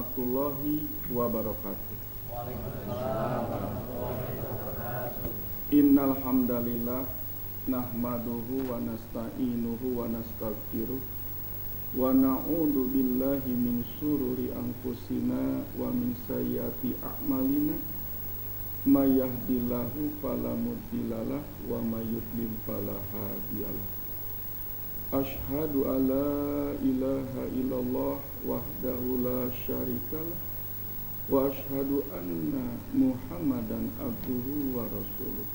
warahmatullahi wabarakatuh. Waalaikumsalam warahmatullahi wabarakatuh. Innal hamdalillah nahmaduhu wa nasta'inuhu wa nastaghfiruh wa na'udzu billahi min syururi anfusina wa min sayyiati a'malina may yahdihillahu fala mudhillalah wa may yudlil fala hadiyalah. Asyhadu alla ilaha illallah wahdahu la syarikalah wa asyhadu anna Muhammadan abduhu wa rasuluh.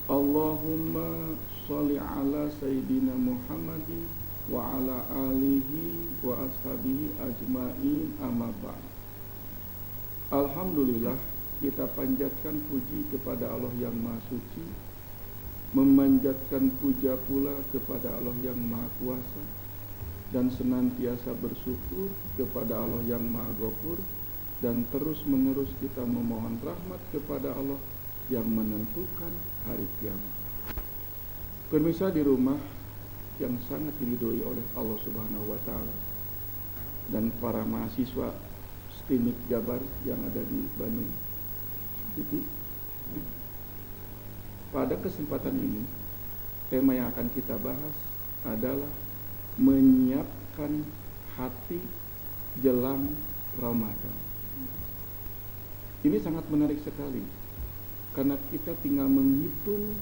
Allahumma sholli ala sayyidina Muhammadin wa ala alihi wa ashabihi ajma'in, amma ba'd. Alhamdulillah, kita panjatkan puji kepada Allah yang Maha Suci, memanjatkan puja pula kepada Allah yang Maha Kuasa, dan senantiasa bersyukur kepada Allah yang Maha Ghafur, dan terus menerus kita memohon rahmat kepada Allah yang menentukan hari kiamat. Pemirsa di rumah yang sangat diridhoi oleh Allah Subhanahu wa taala dan para mahasiswa STIMIK Jabar yang ada di Bandung. Pada kesempatan ini, tema yang akan kita bahas adalah menyiapkan hati jelang Ramadan. Ini sangat menarik sekali, karena kita tinggal menghitung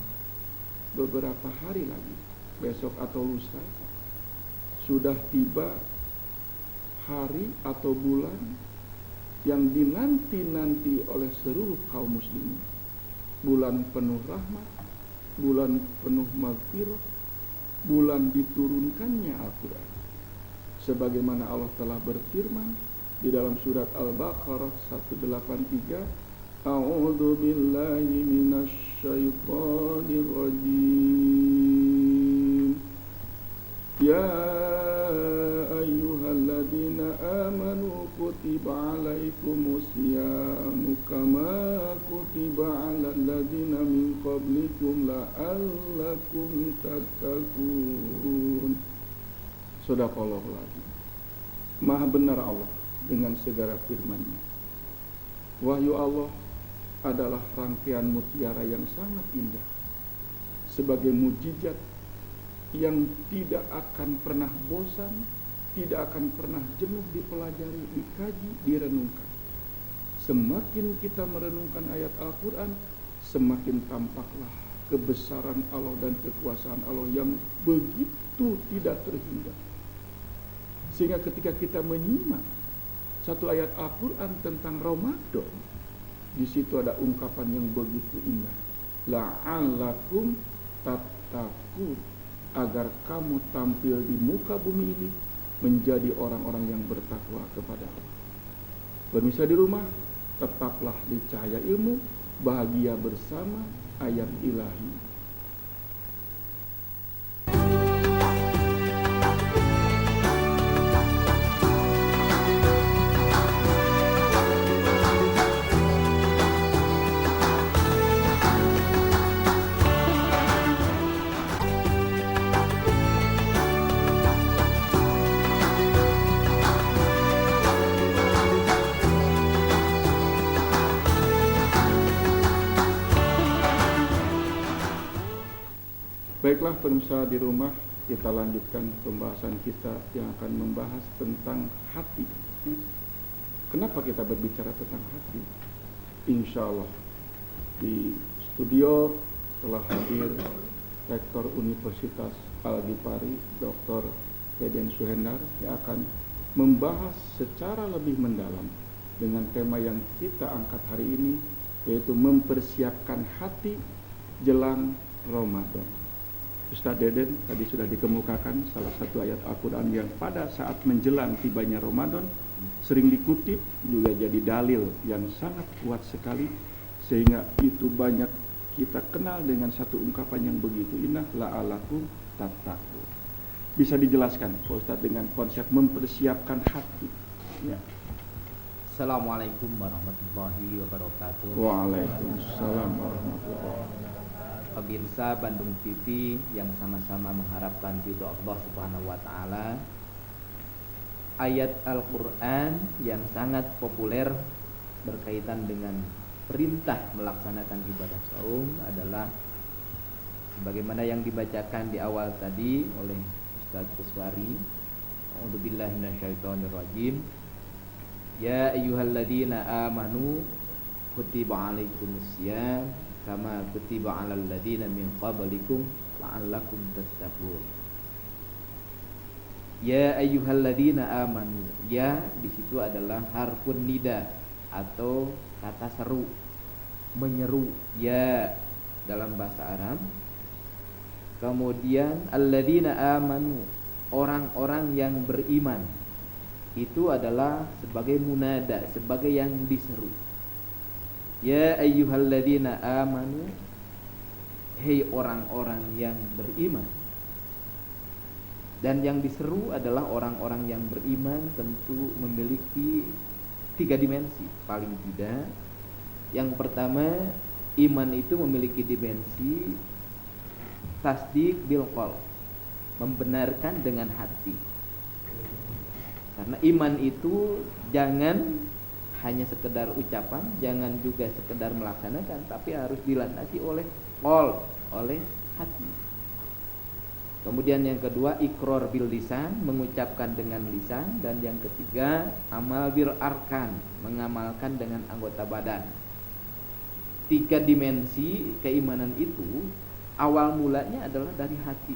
beberapa hari lagi, besok atau lusa, sudah tiba hari atau bulan yang dinanti-nanti oleh seluruh kaum muslimin. Bulan penuh rahmat, bulan penuh maghfirah, bulan diturunkannya Al-Quran. Sebagaimana Allah telah berfirman di dalam surat Al-Baqarah 183, A'udzu billahi minasy syaithanir rajim. Ya ayyuhalladzina amanu kutiba alaikumus syiyamu kama kutiba alal ladzina min qablikum la'allakum tattaqun. Shadaqallahul adzim. Maha benar Allah dengan segala firman-Nya. Wahyu Allah adalah rangkaian mutiara yang sangat indah, sebagai mukjizat yang tidak akan pernah bosan, tidak akan pernah jenuh dipelajari, dikaji, direnungkan. Semakin kita merenungkan ayat Al-Quran, semakin tampaklah kebesaran Allah dan kekuasaan Allah yang begitu tidak terhingga. Sehingga ketika kita menyimak satu ayat Al-Quran tentang Ramadan, di situ ada ungkapan yang begitu indah, la'allakum tattaqun, agar kamu tampil di muka bumi ini menjadi orang-orang yang bertakwa kepada Allah. Pemirsa di rumah, tetaplah di cahaya ilmu, bahagia bersama ayat ilahi. Baiklah pemirsa di rumah, kita lanjutkan pembahasan kita yang akan membahas tentang hati. Kenapa kita berbicara tentang hati? Insya Allah di studio telah hadir Rektor Universitas Al-Ghifari, Dr. Deden Suhendar, yang akan membahas secara lebih mendalam dengan tema yang kita angkat hari ini, yaitu mempersiapkan hati jelang Ramadan. Ustaz Deden tadi sudah dikemukakan salah satu ayat Al-Quran yang pada saat menjelang tibanya Ramadan sering dikutip, juga jadi dalil yang sangat kuat sekali, sehingga itu banyak kita kenal dengan satu ungkapan yang begitu indah, la'alakum tattaqun. Bisa dijelaskan Pak Ustaz dengan konsep mempersiapkan hati? Ya. Assalamualaikum warahmatullahi wabarakatuh. Waalaikumsalam warahmatullahi wabarakatuh. Pemirsa Bandung TV yang sama-sama mengharapkan ridho Allah Subhanahu wa taala. ayat Al-Quran yang sangat populer berkaitan dengan perintah melaksanakan ibadah saum adalah sebagaimana yang dibacakan di awal tadi oleh Ustaz Kuswari. A'udzubillahi minasyaitonirrajim. Ya ayyuhalladzina amanu kutiba alaikumusiyam kama kutiba alal ladzina min qablikum la'allakum tattaqun. Ya ayyuhalladzina amanu. Ya di situ adalah harfun nida atau kata seru, menyeru, ya dalam bahasa Arab. Kemudian alladzina amanu, orang-orang yang beriman. Itu adalah sebagai munada, sebagai yang diseru. Ya ayyuhalladzina amanu, hei orang-orang yang beriman. Dan yang diseru adalah orang-orang yang beriman tentu memiliki 3 dimensi paling tidak. Yang pertama, iman itu memiliki dimensi tasdik bil qalb, membenarkan dengan hati. Karena iman itu jangan hanya sekedar ucapan, jangan juga sekedar melaksanakan, tapi harus dilandasi oleh qalb, oleh hati. Kemudian yang kedua, iqrar bil lisan, mengucapkan dengan lisan. Dan yang ketiga, amal bil arkan, mengamalkan dengan anggota badan. 3 dimensi keimanan itu awal mulanya adalah dari hati.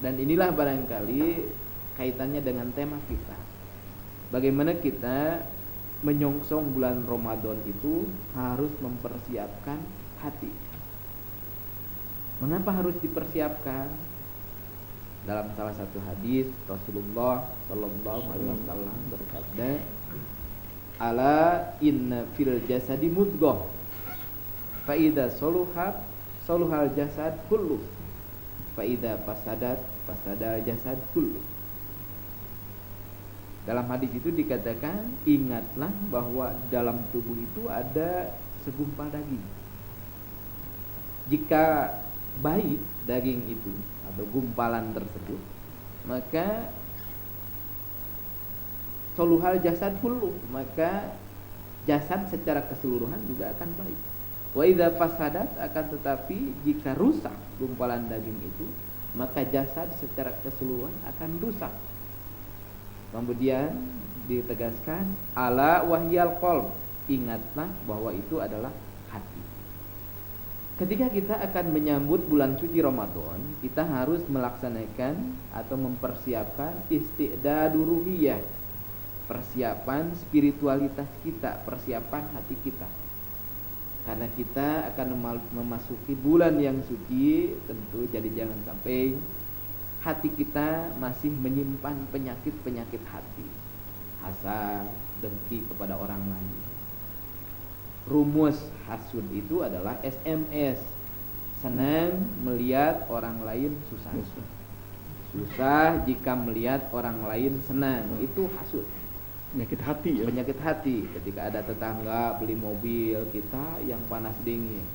Dan inilah barangkali kaitannya dengan tema kita. Bagaimana kita menyongsong bulan Ramadan itu harus mempersiapkan hati. Mengapa harus dipersiapkan? Dalam salah satu hadis Rasulullah sallallahu alaihi wasallam bersabda, "Ala inna fil jasadi mudghah, fa idza saluhat saluhal jasad kullu, fa idza fasadat fasadal jasad kullu." Dalam hadis itu dikatakan, ingatlah bahwa dalam tubuh itu ada segumpal daging. Jika baik daging itu atau gumpalan tersebut, maka soluhal jasad kullu, maka jasad secara keseluruhan juga akan baik. Wa idza fasadat, akan tetapi jika rusak gumpalan daging itu, maka jasad secara keseluruhan akan rusak. Kemudian ditegaskan, ala wahyal qalb, ingatlah bahwa itu adalah hati. Ketika kita akan menyambut bulan suci Ramadan, kita harus melaksanakan atau mempersiapkan isti'dadu ruhiyah, persiapan spiritualitas kita, persiapan hati kita. Karena kita akan memasuki bulan yang suci, tentu jadi jangan sampai hati kita masih menyimpan penyakit-penyakit hati, hasad, dengki kepada orang lain. Rumus hasud itu adalah SMS, senang melihat orang lain susah. Susah jika melihat orang lain senang, itu hasud. Penyakit hati ya. Penyakit hati. Ketika ada tetangga beli mobil, kita yang panas dingin.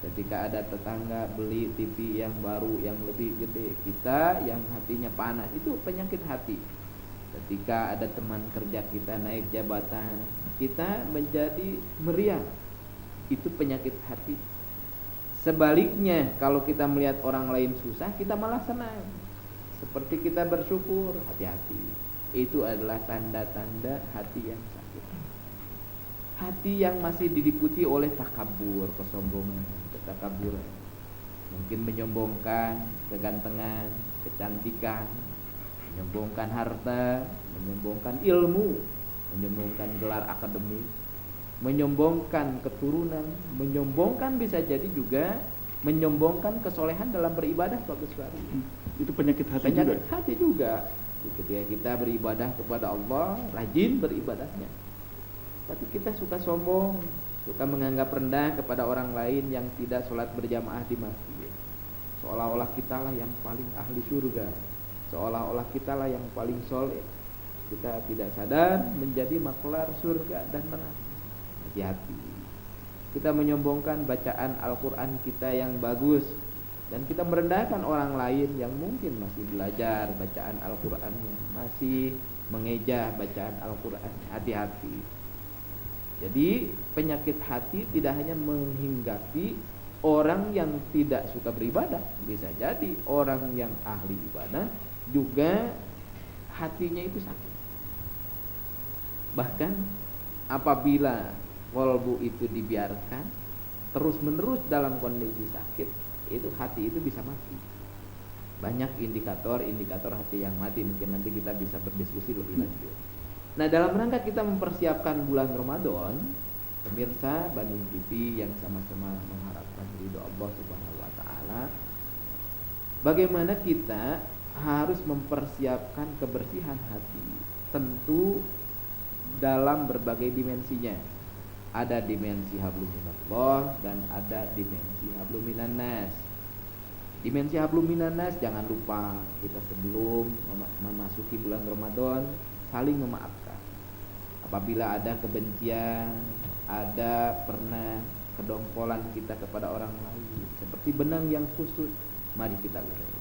Ketika ada tetangga beli TV yang baru yang lebih gede, kita yang hatinya panas. Itu penyakit hati. Ketika ada teman kerja kita naik jabatan, kita menjadi meriang. Itu penyakit hati. Sebaliknya, kalau kita melihat orang lain susah, kita malah senang. Seperti kita bersyukur, hati-hati. Itu adalah tanda-tanda hati yang sakit. Hati yang masih diliputi oleh takabur, kesombongan, ketakaburan. Mungkin menyombongkan kegantengan, kecantikan, menyombongkan harta, menyombongkan ilmu, menyombongkan gelar akademik, menyombongkan keturunan, menyombongkan bisa jadi juga menyombongkan kesolehan dalam beribadah. Itu penyakit hati penyakit juga. hati juga. Ketika kita beribadah kepada Allah, rajin beribadahnya, tapi kita suka sombong, suka menganggap rendah kepada orang lain yang tidak sholat berjamaah di masjid. Seolah-olah kitalah yang paling ahli surga, seolah-olah kitalah yang paling soleh. Kita tidak sadar menjadi maklar surga dan neraka. Hati-hati. Kita menyombongkan bacaan Al-Quran kita yang bagus, dan kita merendahkan orang lain yang mungkin masih belajar bacaan Al-Qurannya, masih mengeja bacaan Al-Quran. Hati-hati. Jadi penyakit hati tidak hanya menghinggapi orang yang tidak suka beribadah, bisa jadi orang yang ahli ibadah juga hatinya itu sakit. Bahkan apabila kolbu itu dibiarkan terus menerus dalam kondisi sakit, itu hati itu bisa mati. Banyak indikator hati yang mati, mungkin nanti kita bisa berdiskusi lebih lanjut. Nah, dalam rangka kita mempersiapkan bulan Ramadan, pemirsa Bandung TV yang sama-sama mengharapkan ridho Allah Subhanahu wa taala, bagaimana kita harus mempersiapkan kebersihan hati? Tentu dalam berbagai dimensinya. Ada dimensi hablum minallah dan ada dimensi hablum minan nas. Dimensi hablum minan nas, jangan lupa kita sebelum memasuki bulan Ramadan saling memaafkan. Apabila ada kebencian, ada pernah kedongkolan kita kepada orang lain seperti benang yang kusut, mari kita urai.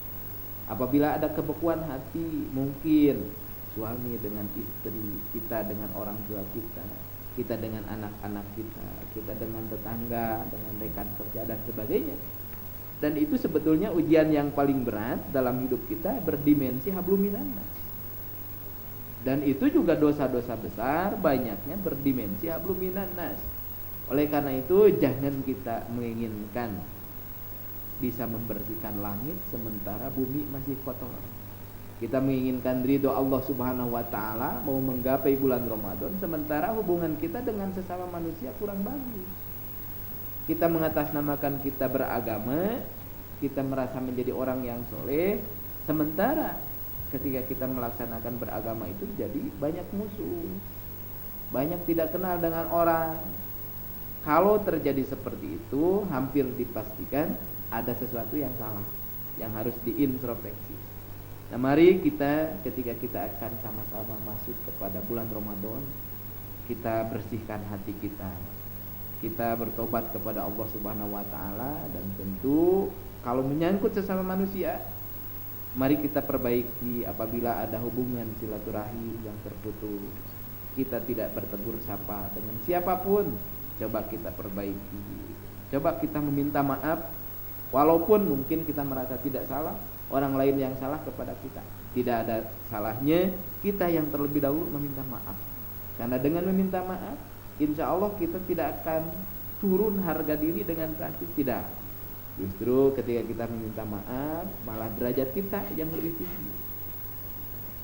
Apabila ada kebekuan hati, mungkin suami dengan istri, kita dengan orang tua kita, kita dengan anak-anak kita, kita dengan tetangga, dengan rekan kerja dan sebagainya. Dan itu sebetulnya ujian yang paling berat dalam hidup kita, berdimensi hablum minan nas. Dan itu juga dosa-dosa besar banyaknya berdimensi hablum minan nas. Oleh karena itu jangan kita menginginkan bisa membersihkan langit sementara bumi masih kotor. Kita menginginkan ridho Allah Subhanahu wa taala, mau menggapai bulan Ramadan sementara hubungan kita dengan sesama manusia kurang bagus. Kita mengatasnamakan kita beragama, kita merasa menjadi orang yang soleh, sementara ketika kita melaksanakan beragama itu jadi banyak musuh, banyak tidak kenal dengan orang. Kalau terjadi seperti itu, hampir dipastikan ada sesuatu yang salah, yang harus diintrospeksi. Nah, mari kita ketika kita akan sama-sama masuk kepada bulan Ramadan, kita bersihkan hati kita. Kita bertobat kepada Allah Subhanahu wa taala, dan tentu kalau menyangkut sesama manusia, mari kita perbaiki. Apabila ada hubungan silaturahim yang terputus, kita tidak bertegur sapa dengan siapapun, coba kita perbaiki. Coba kita meminta maaf, walaupun mungkin kita merasa tidak salah, orang lain yang salah kepada kita. Tidak ada salahnya kita yang terlebih dahulu meminta maaf. Karena dengan meminta maaf, insya Allah kita tidak akan turun harga diri dengan drastis. Tidak. Justru ketika kita meminta maaf, malah derajat kita yang lebih tinggi.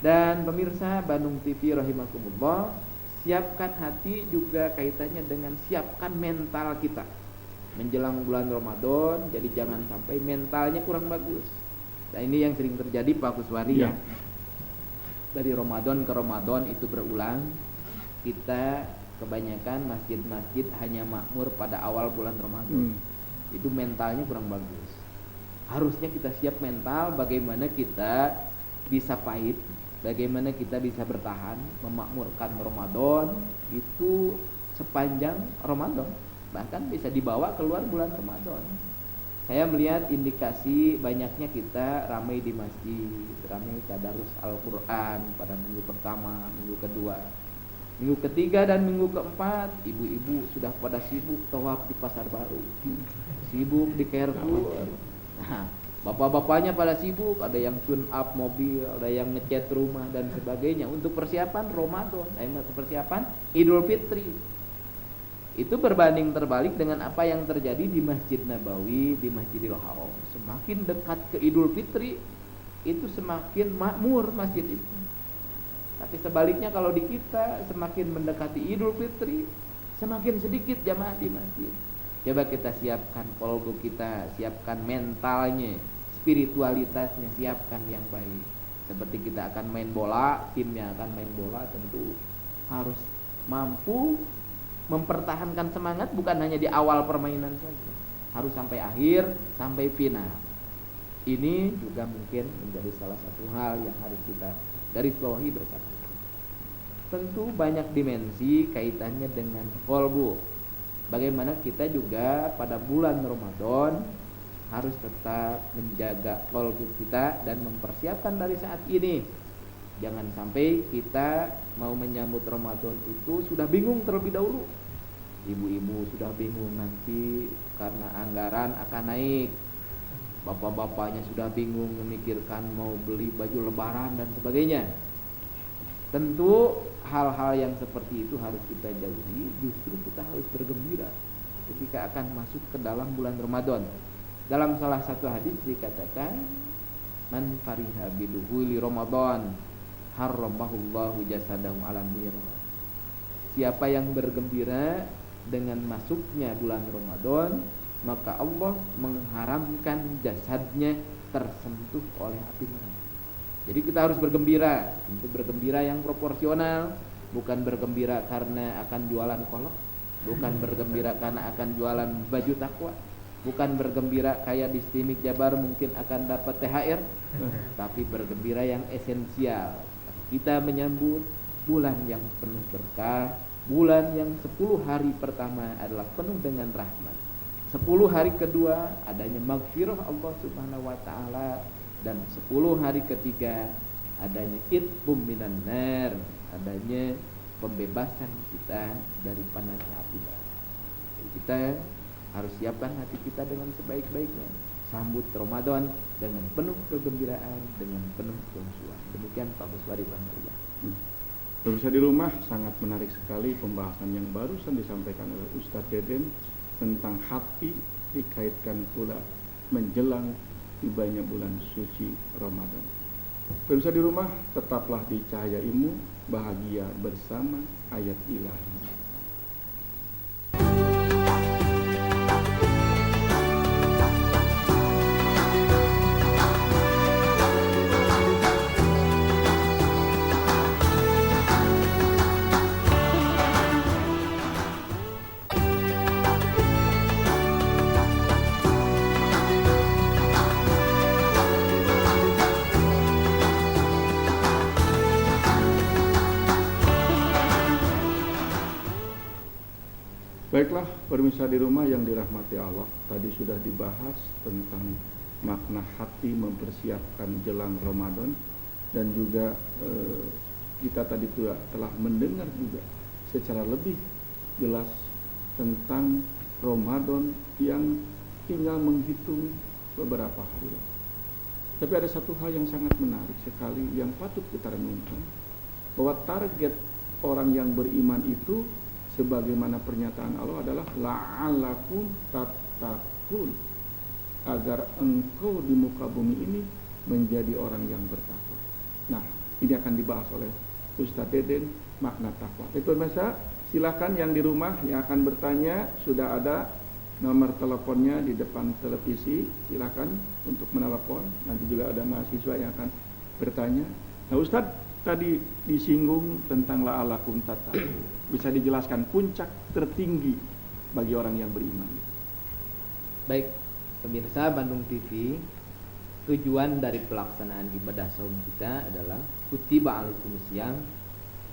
Dan pemirsa Bandung TV rahimakumullah, siapkan hati juga kaitannya dengan siapkan mental kita menjelang bulan Ramadan. Jadi jangan sampai mentalnya kurang bagus. Nah, ini yang sering terjadi Pak Kuswari ya. Dari Ramadan ke Ramadan itu berulang. Kita kebanyakan masjid-masjid hanya makmur pada awal bulan Ramadan. Itu mentalnya kurang bagus. Harusnya kita siap mental bagaimana kita bisa pahit, bagaimana kita bisa bertahan memakmurkan Ramadan itu sepanjang Ramadan, bahkan bisa dibawa keluar bulan Ramadan. Saya melihat indikasi banyaknya kita ramai di masjid, ramai tadarus Al-Quran pada minggu pertama, minggu kedua, minggu ketiga dan minggu keempat. Ibu-ibu sudah pada sibuk tawaf di Pasar Baru, sibuk di Carrefour. Nah, bapak-bapaknya pada sibuk, ada yang tune up mobil, ada yang ngecat rumah dan sebagainya untuk persiapan Ramadan, persiapan Idul Fitri. Itu berbanding terbalik dengan apa yang terjadi di Masjid Nabawi, di Masjidil Haram. Semakin dekat ke Idul Fitri, itu semakin makmur masjid itu. Tapi sebaliknya kalau di kita, semakin mendekati Idul Fitri, semakin sedikit jamaah di masjid. Coba kita siapkan kolbu kita, siapkan mentalnya, spiritualitasnya, siapkan yang baik. Seperti kita akan main bola, timnya akan main bola, tentu harus mampu mempertahankan semangat bukan hanya di awal permainan saja, harus sampai akhir, sampai final. Ini juga mungkin menjadi salah satu hal yang harus kita garis bawahi bersama. Tentu banyak dimensi kaitannya dengan kolbu. Bagaimana kita juga pada bulan Ramadan harus tetap menjaga kolbu kita dan mempersiapkan dari saat ini Jangan sampai kita mau menyambut Ramadan itu sudah bingung terlebih dahulu. Ibu-ibu sudah bingung nanti karena anggaran akan naik. Bapak-bapaknya sudah bingung memikirkan mau beli baju lebaran dan sebagainya. Tentu hal-hal yang seperti itu harus kita jauhi. Justru kita harus bergembira ketika akan masuk ke dalam bulan Ramadan. Dalam salah satu hadis dikatakan, man fariha biduhuli Ramadan harramahullahu jasadahu alam nar. Siapa yang bergembira dengan masuknya bulan Ramadan, maka Allah mengharamkan jasadnya tersentuh oleh api neraka. Jadi kita harus bergembira, untuk bergembira yang proporsional, bukan bergembira karena akan jualan kolak, bukan bergembira karena akan jualan baju takwa, bukan bergembira kayak di Stimik Jabar mungkin akan dapat THR, tapi bergembira yang esensial. Kita menyambut bulan yang penuh berkah, bulan yang 10 hari pertama adalah penuh dengan rahmat. 10 hari kedua adanya maghfirah Allah Subhanahu wa taala, dan 10 hari ketiga adanya itqum minan nar, adanya pembebasan kita dari panasnya api neraka. Kita harus siapkan hati kita dengan sebaik-baiknya, sambut Ramadan dengan penuh kegembiraan, dengan penuh kehusuan. Demikian Pak Buswari Bang Ria. Pemirsa di rumah, sangat menarik sekali pembahasan yang barusan disampaikan oleh Ustadz Deden tentang hati, dikaitkan pula menjelang tibanya bulan suci Ramadan. Pemirsa di rumah, tetaplah di Cahaya Ilmu, bahagia bersama ayat ilahi. Baiklah, pemirsa di rumah yang dirahmati Allah, tadi sudah dibahas tentang makna hati mempersiapkan jelang Ramadan, dan juga kita tadi juga telah mendengar juga secara lebih jelas tentang Ramadan yang tinggal menghitung beberapa hari lagi. Tapi ada satu hal yang sangat menarik sekali yang patut kita renungkan, bahwa target orang yang beriman itu sebagaimana pernyataan Allah adalah la'allakum tattaqun, agar engkau di muka bumi ini menjadi orang yang bertakwa. Nah, ini akan dibahas oleh Ustadz Deden, makna takwa. Itu pemirsa, silakan yang di rumah yang akan bertanya, sudah ada nomor teleponnya di depan televisi, silakan untuk menelepon. Nanti juga ada mahasiswa yang akan bertanya. Nah, Ustadz tadi disinggung tentang la'allakum tattaqun. Bisa dijelaskan puncak tertinggi bagi orang yang beriman? Baik, pemirsa Bandung TV, tujuan dari pelaksanaan ibadah saum kita adalah kutiba alaikumusiyam,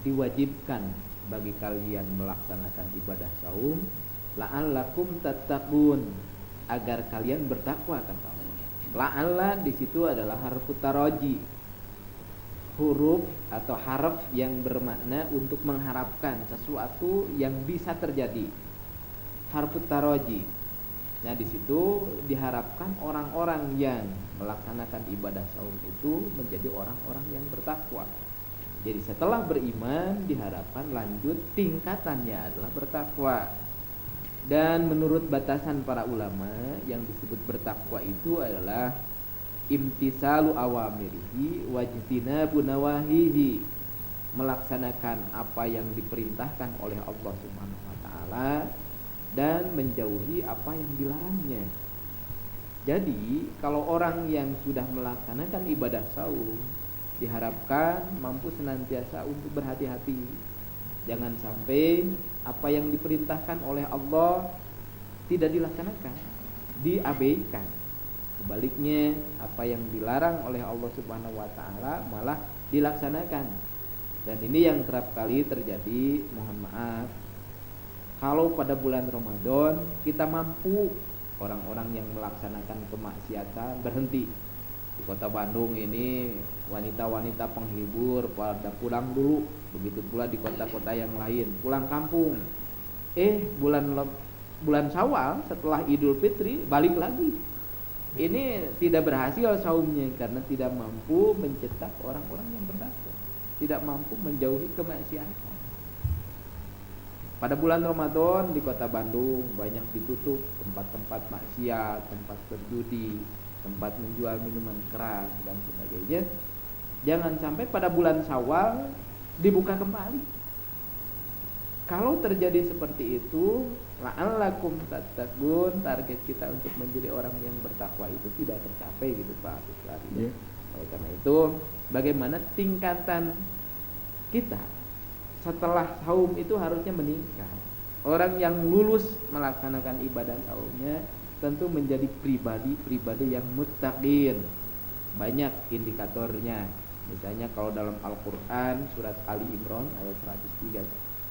diwajibkan bagi kalian melaksanakan ibadah saum, la'allakum tattaqun, agar kalian bertakwa, kata Allah. La'alla di situ adalah harfu taraji, huruf atau harf yang bermakna untuk mengharapkan sesuatu yang bisa terjadi. Harfu taraji. Nah, di situ diharapkan orang-orang yang melaksanakan ibadah saum itu menjadi orang-orang yang bertakwa. Jadi setelah beriman diharapkan lanjut tingkatannya adalah bertakwa. Dan menurut batasan para ulama, yang disebut bertakwa itu adalah imtisalu awamirihi wajtinabu nawahihi, melaksanakan apa yang diperintahkan oleh Allah Subhanahu wa taala dan menjauhi apa yang dilarangnya. Jadi kalau orang yang sudah melaksanakan ibadah saum diharapkan mampu senantiasa untuk berhati-hati, jangan sampai apa yang diperintahkan oleh Allah tidak dilaksanakan, diabaikan. Sebaliknya, apa yang dilarang oleh Allah Subhanahu wa taala malah dilaksanakan. Dan ini yang kerap kali terjadi, mohon maaf. Kalau pada bulan Ramadan kita mampu, orang-orang yang melaksanakan kemaksiatan berhenti. Di kota Bandung ini wanita-wanita penghibur pada pulang dulu, begitu pula di kota-kota yang lain pulang kampung. Bulan Syawal setelah Idul Fitri balik lagi. Ini tidak berhasil saumnya karena tidak mampu mencetak orang-orang yang bertakwa, tidak mampu menjauhi kemaksiatan. Pada bulan Ramadan di kota Bandung banyak ditutup tempat-tempat maksiat, tempat berjudi, tempat menjual minuman keras dan sebagainya. Jangan sampai pada bulan Syawal dibuka kembali. Kalau terjadi seperti itu, la'allakum tattaqun, target kita untuk menjadi orang yang bertakwa itu tidak tercapai gitu Pak Ustaz. Yeah. Oleh karena itu, bagaimana tingkatan kita setelah saum itu harusnya meningkat. Orang yang lulus melaksanakan ibadah saumnya tentu menjadi pribadi yang muttaqin. Banyak indikatornya. Misalnya kalau dalam Al-Qur'an surat Ali Imran ayat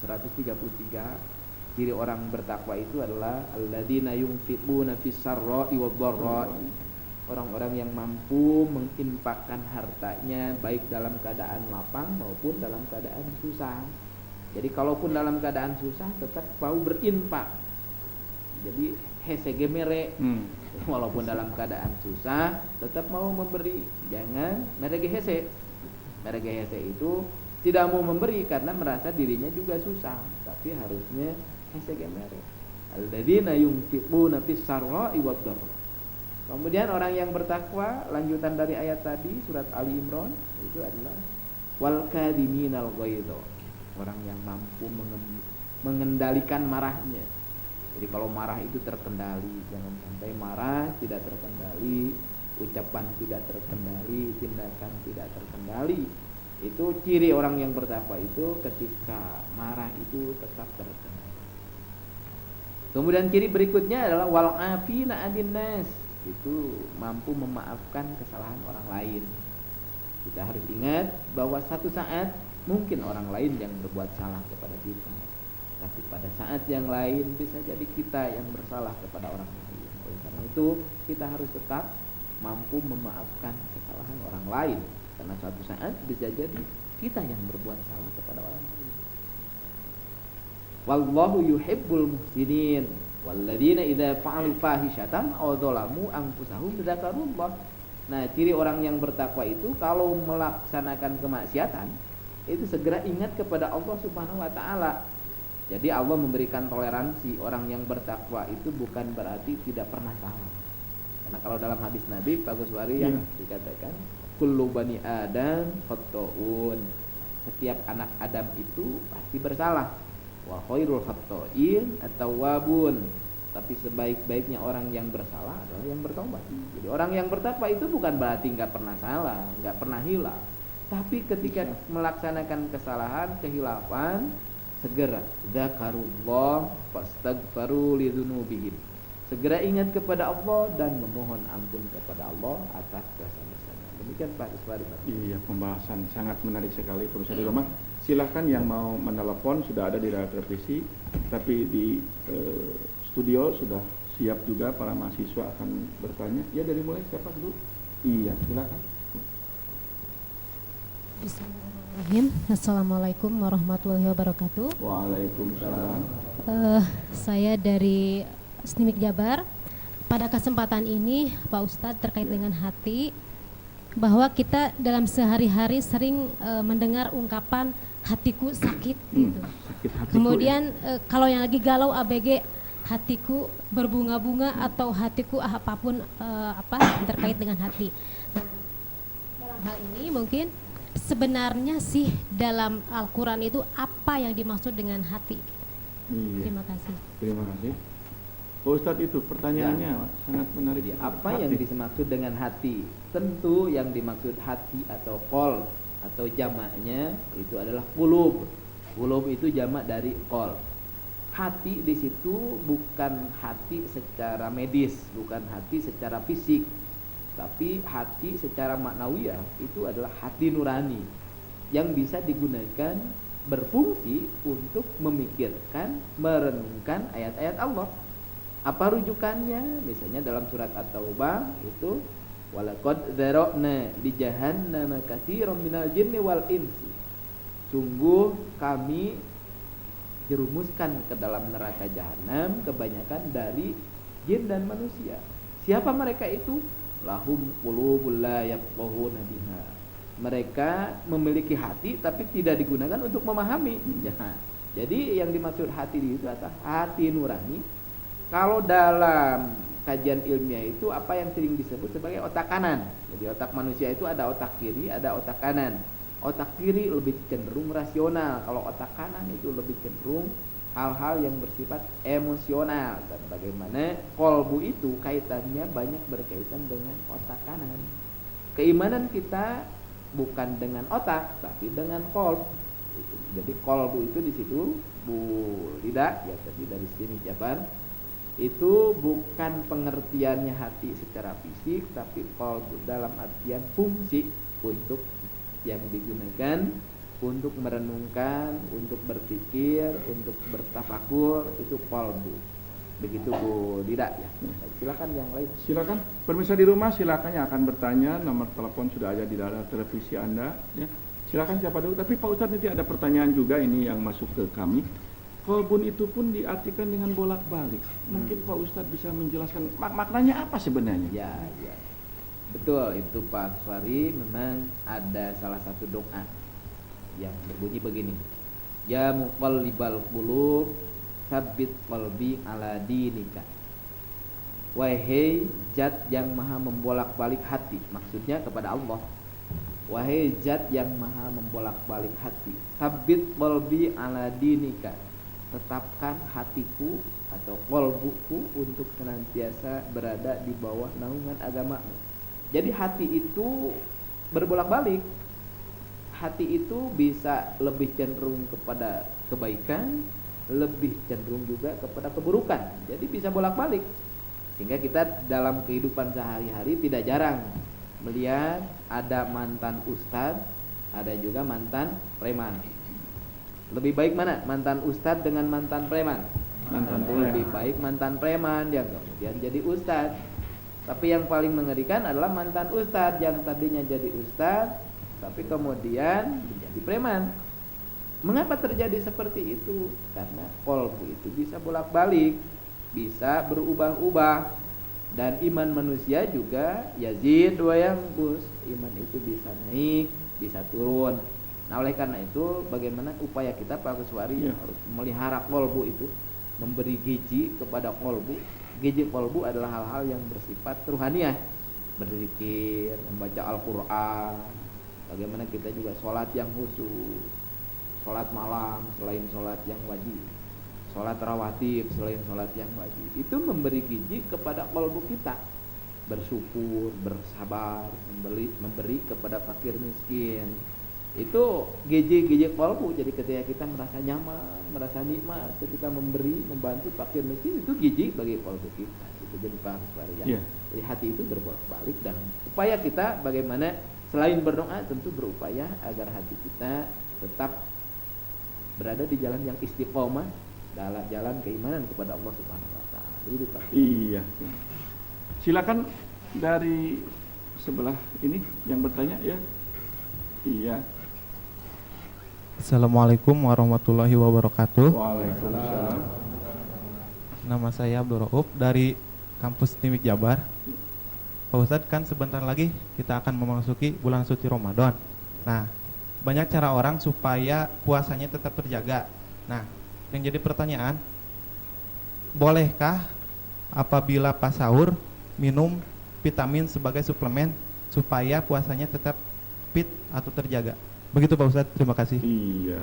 133, ciri orang bertakwa itu adalah alladzina yunfiquna fis-sarra'i wad-dharra'i. Orang-orang yang mampu menginfakkan hartanya baik dalam keadaan lapang maupun dalam keadaan susah. Jadi kalaupun dalam keadaan susah tetap mau berinfak. Jadi hesege mere. Walaupun dalam keadaan susah tetap mau memberi. Jangan merege hese. Merege hese itu tidak mau memberi karena merasa dirinya juga susah, tapi harusnya hesege mere. Alladzina yunfiquna fis-sarra'i wad-dharra. Kemudian orang yang bertakwa, lanjutan dari ayat tadi surat Ali Imran itu adalah wal kadhiminal ghaidha. Orang yang mampu mengendalikan marahnya. Jadi kalau marah itu terkendali, jangan sampai marah tidak terkendali, ucapan tidak terkendali, tindakan tidak terkendali. Itu ciri orang yang bertakwa itu ketika marah itu tetap terkendali. Kemudian ciri berikutnya adalah wal afina 'anil nas. Itu mampu memaafkan kesalahan orang lain. Kita harus ingat bahwa satu saat mungkin orang lain yang berbuat salah kepada kita, tapi pada saat yang lain bisa jadi kita yang bersalah kepada orang lain. Oleh karena itu kita harus tetap mampu memaafkan kesalahan orang lain, karena suatu saat bisa jadi kita yang berbuat salah kepada orang lain. Wallahu yuhibbul muhsinin. Walladzina idza fa'alu fahishatan aw dzalamu anfusahum dzakarullah. Nah, ciri orang yang bertakwa itu kalau melaksanakan kemaksiatan itu segera ingat kepada Allah Subhanahu wa taala. Jadi Allah memberikan toleransi. Orang yang bertakwa itu bukan berarti tidak pernah salah. Karena kalau dalam hadis Nabi Pak Guswari yang dikatakan kullu bani adam khata'un. Setiap anak Adam itu pasti bersalah. Wa khairul khata'in at-tawwabun. Tapi sebaik-baiknya orang yang bersalah adalah yang bertobat. Jadi orang yang bertakwa itu bukan berarti enggak pernah salah, enggak pernah hilang. Tapi ketika melaksanakan kesalahan, kehilafan, segera dzakarullah fastaghfiru lidzunubihim. Segera ingat kepada Allah dan memohon ampun kepada Allah atas dosa-dosanya. Demikian Pak Iswari. Iya, pembahasan sangat menarik sekali pemirsa di rumah. Silahkan yang mau menelepon sudah ada di layar televisi, tapi di studio sudah siap juga para mahasiswa akan bertanya. Ya, dari mulai siapa dulu? Iya, silakan. Bismillahirrahmanirrahim. Assalamualaikum warahmatullahi wabarakatuh. Waalaikumsalam. Saya dari SNIMIK Jabar. Pada kesempatan ini Pak Ustadz terkait dengan hati, bahwa kita dalam sehari-hari sering mendengar ungkapan hatiku sakit gitu. Sakit hatiku, kemudian kalau yang lagi galau ABG, hatiku berbunga-bunga atau hatiku apapun terkait dengan hati. Nah, dalam hal ini mungkin sebenarnya sih dalam Al-Quran itu apa yang dimaksud dengan hati? Iya. Terima kasih. Terima kasih. Pak Ustadz, itu pertanyaannya sangat menarik. Jadi apa yang dimaksud dengan hati? Tentu yang dimaksud hati atau qol atau jamaknya itu adalah qulub. Qulub itu jamak dari qol. Hati di situ bukan hati secara medis, bukan hati secara fisik, tapi hati secara maknawiyah itu adalah hati nurani yang bisa digunakan berfungsi untuk memikirkan, merenungkan ayat-ayat Allah. Apa rujukannya? Misalnya dalam surat At-Taubah itu Walaqad dzara'na li jahannama katsiran minal jinni wal insi. Sungguh kami jerumuskan ke dalam neraka jahanam kebanyakan dari jin dan manusia. Siapa mereka itu? Lahum qulubul la yafqahuna biha. Mereka memiliki hati tapi tidak digunakan untuk memahami. Jadi yang dimaksud hati itu adalah hati nurani. Kalau dalam kajian ilmiah itu apa yang sering disebut sebagai otak kanan. Jadi otak manusia itu ada otak kiri, ada otak kanan. Otak kiri lebih cenderung rasional, kalau otak kanan itu lebih cenderung hal-hal yang bersifat emosional. Dan bagaimana kolbu itu kaitannya banyak berkaitan dengan otak kanan. Keimanan kita bukan dengan otak tapi dengan kolb. Jadi kolbu itu di situ Bu Lida ya tadi dari sini Jabar itu bukan pengertiannya hati secara fisik tapi kolbu dalam artian fungsi untuk yang digunakan untuk merenungkan, untuk berpikir, untuk bertafakur, itu kolbu. Begitu Bu Lida ya. Silakan yang lain. Silakan pemirsa di rumah, silakan yang akan bertanya, nomor telepon sudah ada di dalam televisi Anda ya. Silakan siapa dulu, tapi Pak Ustadz nanti ada pertanyaan juga ini yang masuk ke kami. Kolbun itu pun diartikan dengan bolak-balik. Mungkin Pak Ustadz bisa menjelaskan maknanya apa sebenarnya? Ya. Betul, itu Pak Suari memang ada salah satu doa yang berbunyi begini. Ya muqallibal qulub, tsabbit qalbi ala dinika. Wahai zat yang maha membolak-balik hati, maksudnya kepada Allah. Wahai zat yang maha membolak-balik hati, tsabbit qalbi ala dinika. Tetapkan hatiku atau qalbuku untuk senantiasa berada di bawah naungan agamamu. Jadi hati itu berbolak-balik. Hati itu bisa lebih cenderung kepada kebaikan, lebih cenderung juga kepada keburukan. Jadi bisa bolak-balik. Sehingga kita dalam kehidupan sehari-hari tidak jarang melihat ada mantan ustadz, ada juga mantan preman. Lebih baik mana? Mantan ustadz dengan mantan preman? Lebih baik mantan preman yang kemudian jadi ustadz. Tapi yang paling mengerikan adalah mantan ustadz yang tadinya jadi ustadz tapi kemudian menjadi preman. Mengapa terjadi seperti itu? Karena kolbu itu bisa bolak-balik, bisa berubah-ubah. Dan iman manusia juga yazid wa yanqus. Iman itu bisa naik, bisa turun. Nah oleh karena itu bagaimana upaya kita Pak Kuswari harus melihara kolbu itu, memberi gizi kepada kolbu. Gizi kolbu adalah hal-hal yang bersifat ruhaniah, berzikir, membaca Al-Quran. Bagaimana kita juga sholat yang khusyuk, sholat malam selain sholat yang wajib, sholat rawatib selain sholat yang wajib. Itu memberi gizi kepada kolbu kita, bersyukur, bersabar, memberi kepada fakir miskin. Itu gizi kolbu. Jadi ketika kita merasa nyaman, merasa nikmat ketika memberi, membantu fakir miskin, itu gizi bagi kolbu kita. Itu jadi paham ya. Jadi hati itu berbolak-balik dan upaya kita bagaimana selain berdoa tentu berupaya agar hati kita tetap berada di jalan yang istiqomah, dalam jalan keimanan kepada Allah Subhanahu wa taala. Begitu Pak. Iya. Silakan dari sebelah ini yang bertanya ya. Iya. Assalamualaikum warahmatullahi wabarakatuh. Waalaikumsalam. Nama saya Abdul Rauf dari kampus Timik Jabar. Pak Ustadz, kan sebentar lagi kita akan memasuki bulan suci Ramadan. Nah, banyak cara orang supaya puasanya tetap terjaga. Nah, yang jadi pertanyaan, bolehkah apabila pas sahur minum vitamin sebagai suplemen supaya puasanya tetap fit atau terjaga? Begitu Pak Ustadz, terima kasih. Iya.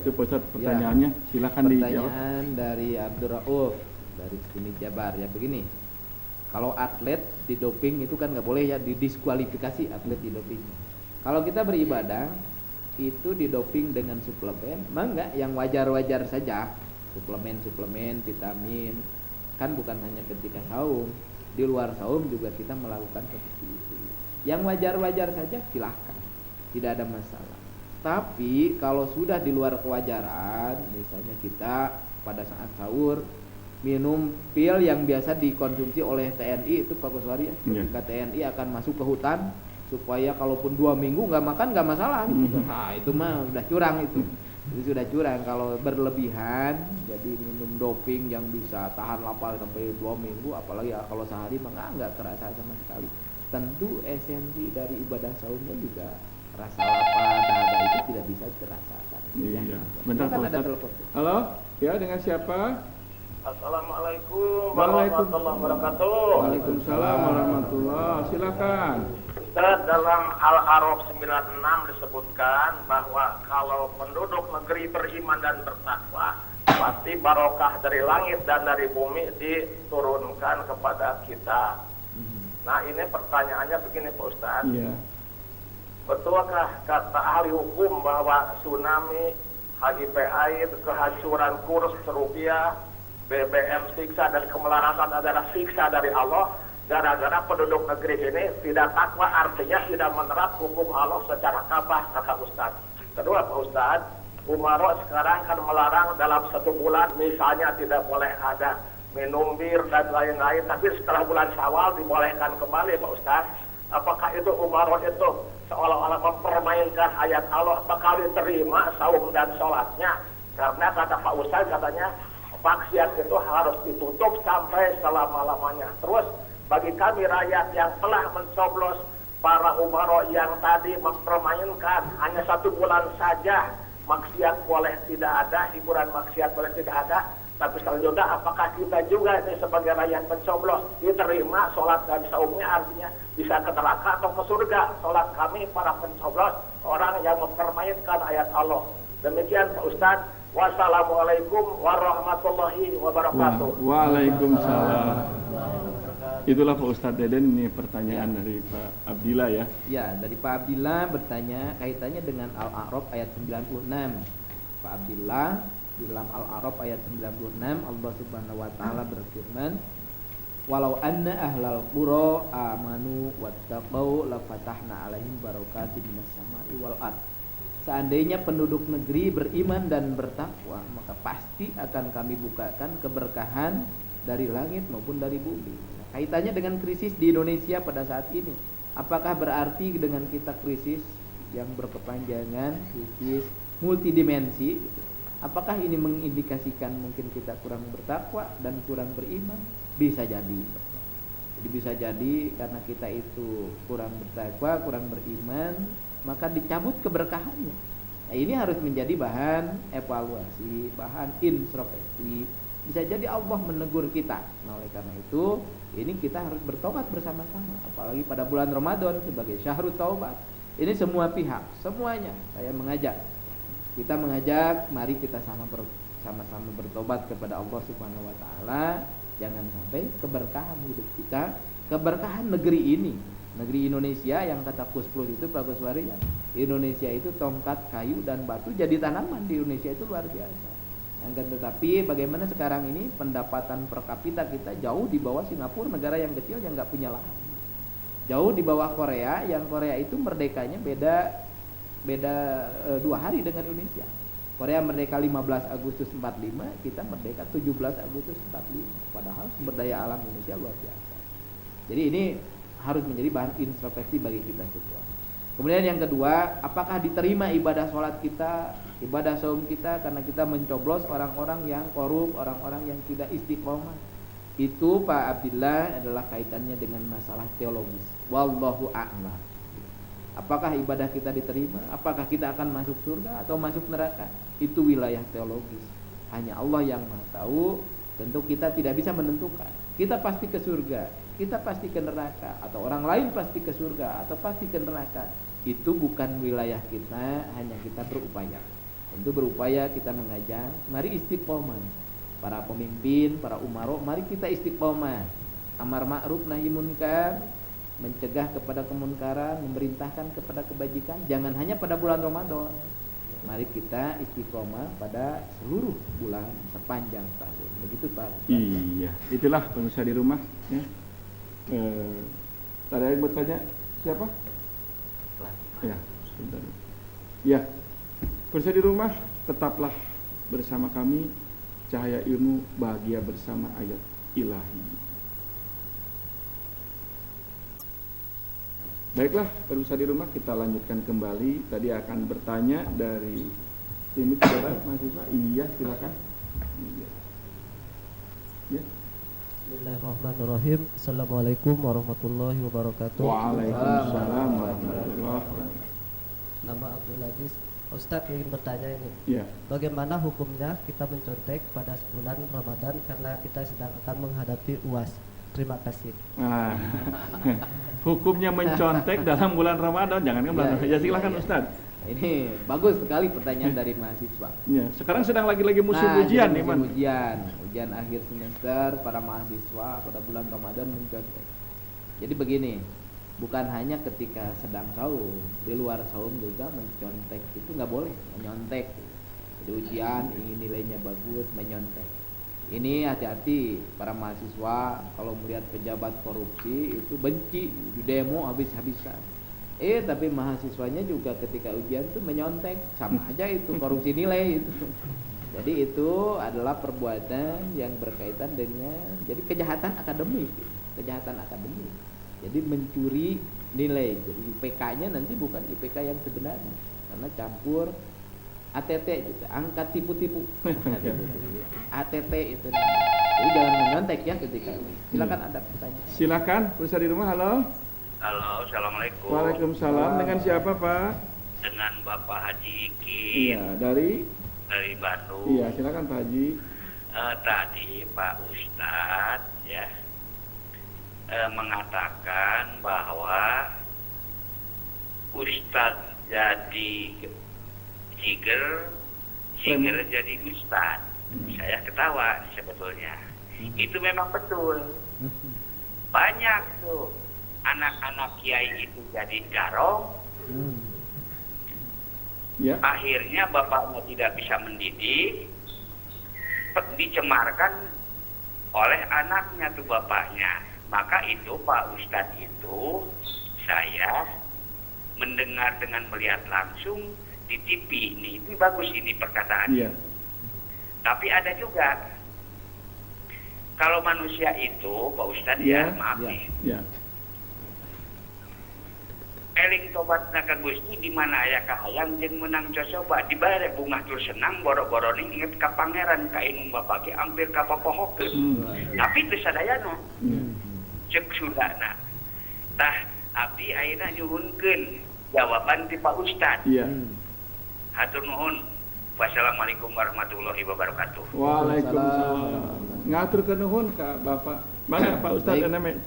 Itu Pak Ustadz pertanyaannya, silakan dijawab. Pertanyaan dari Abdul Rauf dari Timik Jabar ya begini. Kalau atlet didoping itu kan nggak boleh ya, didiskualifikasi atlet didoping. Kalau kita beribadah itu didoping dengan suplemen, enggak, yang wajar-wajar saja. Suplemen vitamin kan bukan hanya ketika saum, di luar saum juga kita melakukan seperti itu. Yang wajar-wajar saja silahkan, tidak ada masalah. Tapi kalau sudah di luar kewajaran, misalnya kita pada saat sahur minum pil yang biasa dikonsumsi oleh TNI itu Pak Kuswari ya. Ketika TNI akan masuk ke hutan supaya kalaupun 2 minggu nggak makan nggak masalah gitu. Nah itu mah udah curang itu sudah curang. Kalau berlebihan jadi minum doping yang bisa tahan lapar sampai 2 minggu, apalagi ya kalau sehari mah nggak terasa sama sekali. Tentu esensi dari ibadah saumnya juga rasa lapar dahaga itu tidak bisa terasakan. Iya. Bentar Pak Ustadz. Halo, ya dengan siapa? Assalamualaikum warahmatullahi wabarakatuh. Waalaikumsalam warahmatullahi. Silakan. Ustaz, dalam Al-A'raf 96 disebutkan bahwa kalau penduduk negeri beriman dan bertakwa, pasti barokah dari langit dan dari bumi diturunkan kepada kita. Nah ini pertanyaannya begini Pak Ustaz. Iya. Betulkah kata ahli hukum bahwa tsunami, HIV AIDS, kehancuran kurs rupiah, BBM siksa dan kemelarasan adalah siksa dari Allah gara-gara penduduk negeri ini tidak takwa, artinya tidak menerap hukum Allah secara kafah, kata Ustaz. Kedua Pak Ustaz, Umaro sekarang kan melarang dalam 1 bulan misalnya tidak boleh ada minum bir dan lain-lain, tapi setelah bulan Syawal dibolehkan kembali Pak Ustaz. Apakah itu Umaro itu seolah-olah mempermainkan ayat Allah, bakal diterima saum dan sholatnya? Karena kata Pak Ustaz katanya maksiat itu harus ditutup sampai selama-lamanya. Terus bagi kami rakyat yang telah mencoblos para umaro yang tadi mempermainkan hanya 1 bulan saja, maksiat boleh tidak ada, hiburan maksiat boleh tidak ada, tapi selanjutnya apakah kita juga ini sebagai rakyat pencoblos diterima sholat dan saumnya, artinya bisa ke neraka atau ke surga sholat kami para pencoblos orang yang mempermainkan ayat Allah? Demikian Pak Ustadz. Wassalamualaikum warahmatullahi wabarakatuh. Waalaikumsalam. Itulah Pak Ustadz Deden, ini pertanyaan dari Pak Abdillah ya. Ya, dari Pak Abdillah bertanya kaitannya dengan Al-A'raf ayat 96. Pak Abdillah, di dalam Al-A'raf ayat 96 Allah Subhanahu wa taala berfirman, "Walau anna ahlal qura amanu wattaqau lafatahna 'alaihim barakatin minas sama'i wal ard." Seandainya penduduk negeri beriman dan bertakwa, maka pasti akan kami bukakan keberkahan dari langit maupun dari bumi. Nah, kaitannya dengan krisis di Indonesia pada saat ini, apakah berarti dengan kita krisis yang berkepanjangan, krisis multidimensi, gitu? Apakah ini mengindikasikan mungkin kita kurang bertakwa dan kurang beriman? Bisa jadi. Jadi bisa jadi karena kita itu kurang bertakwa, kurang beriman, maka dicabut keberkahannya. Nah, ini harus menjadi bahan evaluasi, bahan introspeksi. Bisa jadi Allah menegur kita. Nah, oleh karena itu, ini kita harus bertobat bersama-sama. Apalagi pada bulan Ramadan sebagai syahrul taubat. Ini semua pihak, semuanya saya mengajak. Kita mengajak, mari kita sama-sama bertobat kepada Allah Subhanahu wa taala. Jangan sampai keberkahan hidup kita, keberkahan negeri ini, negeri Indonesia yang kata Kus Plus itu Pak Kuswari ya, Indonesia itu tongkat kayu dan batu jadi tanaman di Indonesia itu luar biasa. Tetapi bagaimana sekarang ini pendapatan per kapita kita jauh di bawah Singapura, negara yang kecil yang nggak punya lahan. Jauh di bawah Korea, yang Korea itu merdekanya beda 2 hari dengan Indonesia. Korea merdeka 15 Agustus 45, kita merdeka 17 Agustus 45. Padahal sumber daya alam Indonesia luar biasa. Jadi ini harus menjadi bahan introspeksi bagi kita semua. Kemudian yang kedua, apakah diterima ibadah sholat kita, ibadah saum kita karena kita mencoblos orang-orang yang korup, orang-orang yang tidak istiqomah? Itu Pak Abdillah adalah kaitannya dengan masalah teologis. Wallahu a'lam. Apakah ibadah kita diterima? Apakah kita akan masuk surga atau masuk neraka? Itu wilayah teologis. Hanya Allah yang Maha tahu. Tentu kita tidak bisa menentukan. Kita pasti ke surga, kita pasti ke neraka, atau orang lain pasti ke surga atau pasti ke neraka. Itu bukan wilayah kita, hanya kita berupaya. Tentu berupaya kita mengajak, mari istiqomah. Para pemimpin, para umaro, mari kita istiqomah. Amar ma'ruf nahi munkar, mencegah kepada kemunkaran, memerintahkan kepada kebajikan, jangan hanya pada bulan Ramadan. Mari kita istiqomah pada seluruh bulan sepanjang tahun. Begitu Pak. Iya, itulah pemirsa di rumah ya. Ada yang bertanya siapa? Ya, sebentar. Ya, pemirsa di rumah, tetaplah bersama kami cahaya ilmu bahagia bersama ayat ilahi. Baiklah, pemirsa di rumah, kita lanjutkan kembali. Tadi akan bertanya dari tim Jabar mahasiswa. Iya, silakan. Iya. Ya. Bismillahirrahmanirrahim. Assalamualaikum warahmatullahi wabarakatuh. Waalaikumsalam warahmatullahi wabarakatuh. Nama Abdul Aziz. Ustadz ingin bertanya ini. Ya. Bagaimana hukumnya kita mencontek pada bulan Ramadan karena kita sedang akan menghadapi UAS? Terima kasih. Nah, hukumnya mencontek dalam bulan Ramadan, jangan kan bulan Ramadan. Ya, silakan Ustaz. Ini bagus sekali pertanyaan dari mahasiswa. Ya, sekarang sedang lagi musim ujian nih, Man. Ujian akhir semester para mahasiswa pada bulan Ramadan mencontek. Jadi begini, bukan hanya ketika sedang saum, di luar saum juga mencontek itu nggak boleh, menyontek. Jadi ujian ingin nilainya bagus, menyontek. Ini hati-hati para mahasiswa kalau melihat pejabat korupsi itu benci, di demo habis-habisan. Tapi mahasiswanya juga ketika ujian tuh menyontek, sama aja itu korupsi nilai itu. Jadi itu adalah perbuatan yang berkaitan dengan jadi kejahatan akademik. Jadi mencuri nilai. Jadi IPK-nya nanti bukan IPK yang sebenarnya karena campur ATT gitu, angka tipu-tipu. ATT itu. Jadi jangan menyontek ya ketika itu. Silakan ada pertanyaan. Silakan, pemirsa di rumah. Halo. Halo, assalamualaikum. Waalaikumsalam. Dengan siapa, Pak? Dengan Bapak Haji Iki Iya, dari Bandung. Iya, silakan Pak Haji. Tadi Pak Ustadz ya mengatakan bahwa Ustadz jadi Jiger jadi Ustadz. Saya ketawa sebetulnya. Itu memang betul. Banyak tuh anak-anak kiai itu jadi garong. Ya. Akhirnya bapaknya tidak bisa mendidik, dicemarkan oleh anaknya tuh bapaknya. Maka itu Pak Ustadz itu saya mendengar dengan melihat langsung di TV ini bagus ini perkataannya. Iya. Tapi ada juga kalau manusia itu Pak Ustadz ya maaf nih. Ya. Eling tobat naka Gusti di mana aya kahayang jeung menang coba di bare bunga tur senang boro-boro ning inget ka pangeran ka inung bapak ge ampir ka papohokeun. Tapi teu sadayana. Cek sudana. Tah abdi ayeuna nyuhunkeun jawaban ti Pak Ustad. Iya. Hatur nuhun. Wassalamualaikum warahmatullahi wabarakatuh. Waalaikumsalam. Ngatur ke nuhun ka Bapak. Mana Pak Ustad namanya?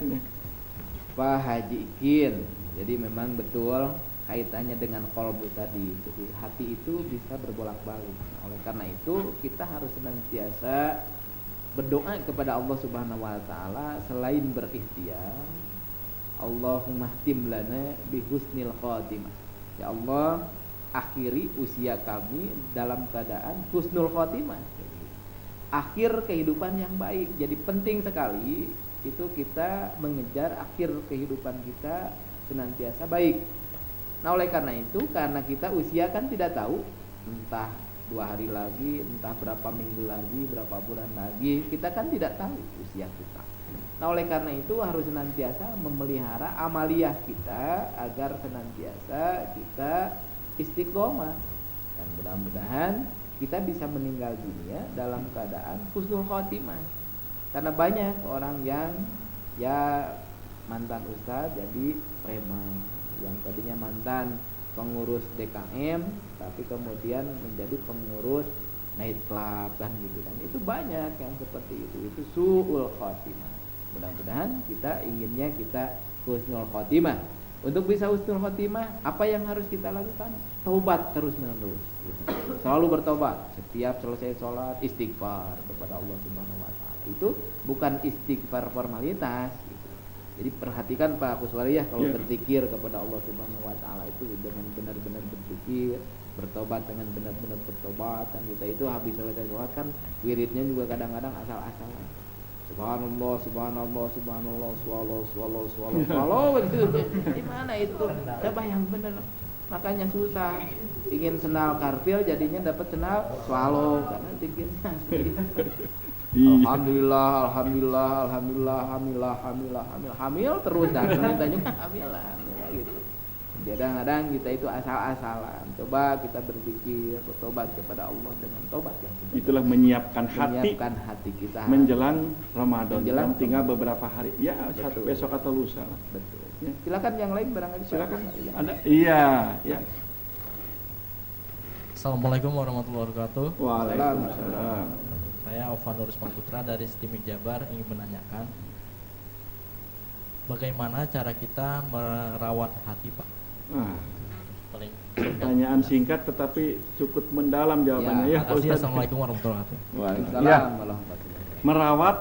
Pak Haji Ikin. Jadi memang betul kaitannya dengan qalbu tadi. Jadi hati itu bisa berbolak-balik. Oleh karena itu kita harus senantiasa berdoa kepada Allah Subhanahu wa taala selain berikhtiar. Allahumma htim lana bi husnil khatimah. Ya Allah, akhiri usia kami dalam keadaan husnul khatimah. Akhir kehidupan yang baik. Jadi penting sekali itu kita mengejar akhir kehidupan kita senantiasa baik. Nah oleh karena itu, karena kita usia kan tidak tahu, entah 2 hari lagi, entah berapa minggu lagi, berapa bulan lagi, kita kan tidak tahu usia kita. Nah oleh karena itu harus senantiasa memelihara amaliyah kita agar senantiasa kita istiqomah. Dan mudah-mudahan kita bisa meninggal dunia dalam keadaan husnul khotimah. Karena banyak orang yang ya mantan ustadz jadi preman, yang tadinya mantan pengurus DKM tapi kemudian menjadi pengurus night club kan gitu kan. Itu banyak yang seperti itu su'ul khotimah. Mudah-mudahan kita inginnya kita husnul khotimah. Untuk bisa husnul khotimah, apa yang harus kita lakukan? Taubat terus menerus gitu. Selalu bertobat setiap selesai sholat, istighfar kepada Allah Subhanahu wa taala. Itu bukan istighfar formalitas. Jadi perhatikan Pak Kuswariyah kalau berzikir kepada Allah Subhanahu wa taala itu dengan benar-benar berzikir, bertobat dengan benar-benar bertobat. Dan kita itu habis selesai sholat kan wiridnya juga kadang-kadang asal-asalan. Subhanallah, subhanallah, subhanallah, swallow, swallow, swallow, swallow gitu. Di mana itu? Coba yang benar. makanya susah. Ingin sendal karpil jadinya dapat sendal swallow karena zikirnya seperti itu. Alhamdulillah, alhamdulillah, alhamdulillah, hamilah, hamilah, hamil, hamil terus dan mintanya hamil lah gitu. Kadang-kadang kita itu asal-asalan. Coba kita berzikir, bertobat kepada Allah dengan tobat yang sebenarnya. Itulah menyiapkan hati kita menjelang Ramadan. Menjelang tinggal beberapa hari. Ya, Betul. besok atau lusa lah. Betul. Ya. Silakan yang lain barangkali. Silakan. Ya. Ada iya, ya. Assalamualaikum warahmatullahi wabarakatuh. Waalaikumsalam. Saya Ovan Nurusman Putra dari Stimik Jabar ingin menanyakan bagaimana cara kita merawat hati, Pak? Paling Pertanyaan singkat tetapi cukup mendalam jawabannya ya, Terima kasih. Ustaz. Assalamualaikum warahmatullahi wabarakatuh. Waalaikumsalam. Ya. Merawat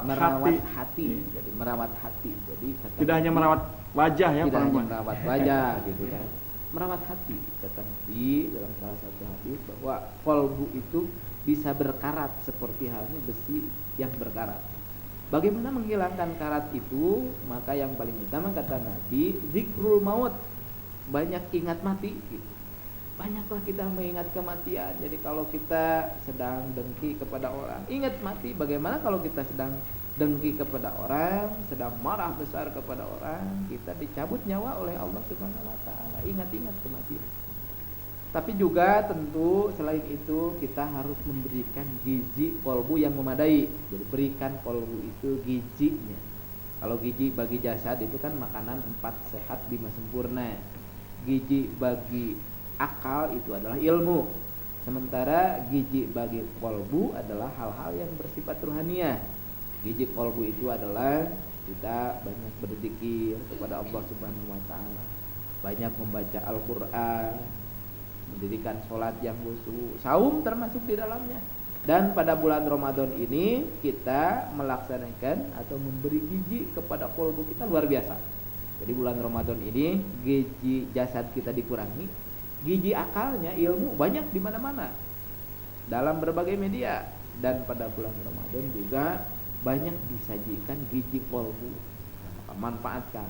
hati. Jadi merawat hati. Jadi tidak hanya merawat wajah ya, tidak hanya perempuan. merawat wajah gitu kan. Merawat hati, kata Nabi dalam salah satu hadis bahwa kolbu itu bisa berkarat seperti halnya besi yang berkarat. Bagaimana menghilangkan karat itu? Maka yang paling utama kata Nabi, zikrul maut, banyak ingat mati gitu. Banyaklah kita mengingat kematian. Jadi kalau kita sedang dengki kepada orang, ingat mati. Bagaimana kalau kita sedang dengki kepada orang, sedang marah besar kepada orang, kita dicabut nyawa oleh Allah Subhanahu wa taala. Ingat-ingat kematian. Tapi juga tentu selain itu kita harus memberikan gizi kolbu yang memadai. Jadi berikan kolbu itu gizinya. Kalau gizi bagi jasad itu kan makanan 4 sehat 5 sempurna. Gizi bagi akal itu adalah ilmu. Sementara gizi bagi kolbu adalah hal-hal yang bersifat ruhaniah. Gizi kolbu itu adalah kita banyak berzikir kepada Allah Subhanahu wa taala, banyak membaca Al-Qur'an, mendirikan sholat yang khusyuk, saum termasuk di dalamnya. Dan pada bulan Ramadan ini kita melaksanakan atau memberi gizi kepada kolbu kita luar biasa. Jadi bulan Ramadan ini gizi jasad kita dikurangi, gizi akalnya, ilmu banyak di mana-mana dalam berbagai media. Dan pada bulan Ramadan juga banyak disajikan gizi kolbu. Maka manfaatkan,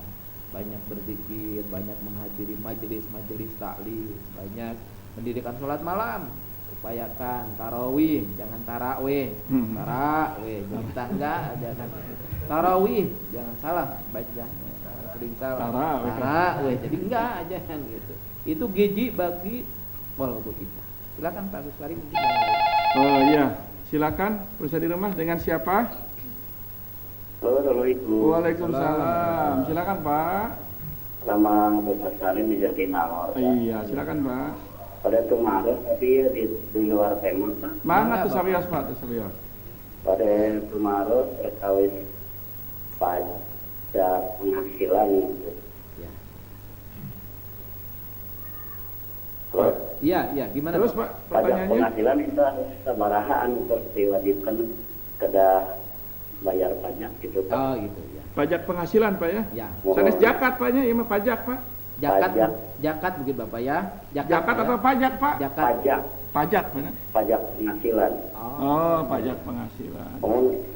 banyak berzikir, banyak menghadiri majelis-majelis taklim, banyak mendirikan sholat malam, upayakan tarawih, jangan tarawih, tarawih, jangan tangga, jangan tarawih, jangan salah bacanya, sering salah tarawih, jadi enggak, jangan gitu. Itu gizi bagi kolbu kita. Silakan Pak Gus Fari mungkin. Oh iya, silakan. Bisa di rumah dengan siapa? Assalamualaikum. Waalaikumsalam. Silakan Pak. Nama Bapak Salim di Jatinangor. Iya, silakan Pak. Pada kemarin tapi ya di luar tema Pak. Mana tuh Sabios Pak? Tuh Sabios. Pada kemarin terkawin pajak penghasilan gitu. Ya. Terus Iya, gimana Terus Pak? Pak, pajak pertanyaannya? penghasilan itu sabarahaan terus diwajibkan kedah bayar pajak gitu Pak. Oh gitu ya. Pajak penghasilan Pak ya? Ya. Sanes zakat Paknya, iya mah pajak Pak. Jakat mungkin Bapak ya. Zakat ya. atau pajak Pak? Jakat. Pajak mana? Pajak penghasilan. Oh, pajak penghasilan.